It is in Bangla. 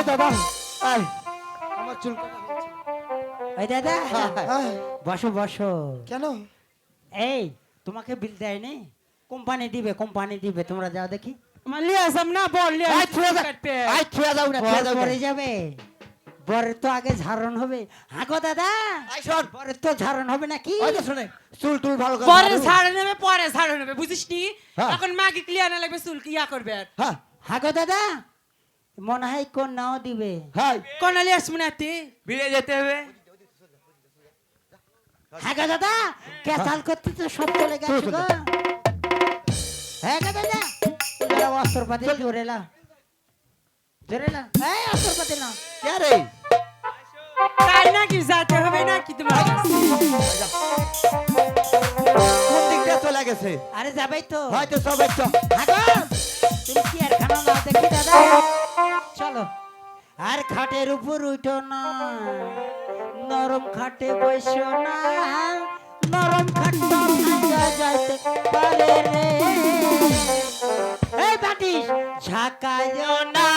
দাদা আমার চুল কাটা হয়েছে। এই দাদা হ্যাঁ। বসো বসো। কেন? এই তোমাকে বিল দেয়নি? কোম্পানি দিবে, তোমরা যাও দেখি। পরে যাবে। বরের তো আগে ঝাড়ন হবে। হাগো দাদা, বরের তো ঝাড়ন হবে নাকি? শুনে চুল টুল ভালো করে পরে ঝাড়ু। ছাড়ে নেবে, পরে ছাড়ে নেবে, বুঝিসনি? হ্যাঁ। এখন মাকে ক্লিয়ার না লাগবে, চুল কিয়া করবে আর। হ্যাঁ হাগো দাদা, মনে হয় কন্যাও দিবে। হ্যাঁ কোনালি আসবো না তুই? বিলে যেতে হবে। হাগো দাদা, কেসাল করতে তো সব চলে গেছে গো। হ্যাঁ গো দাদা, তোরা অস্ত্রপাতি জোরেলা এই অস্ত্রপাতি না। কে রে? তাই নাকি যেতে হবে নাকি তোমার কাছে? কোন দিক দিয়ে চলে গেছে? আরে যাবেই তো। হয়তো সবাই তো হাগো, তুমি কি আর খানো না দেখি দাদা? চলো। আর খাটের উপর উঠো না, নরম খাটে বসো না, নরম খাটটা ভাঙা যাইতে পারে রে। এই বাটিস ঝাঁকায়ও না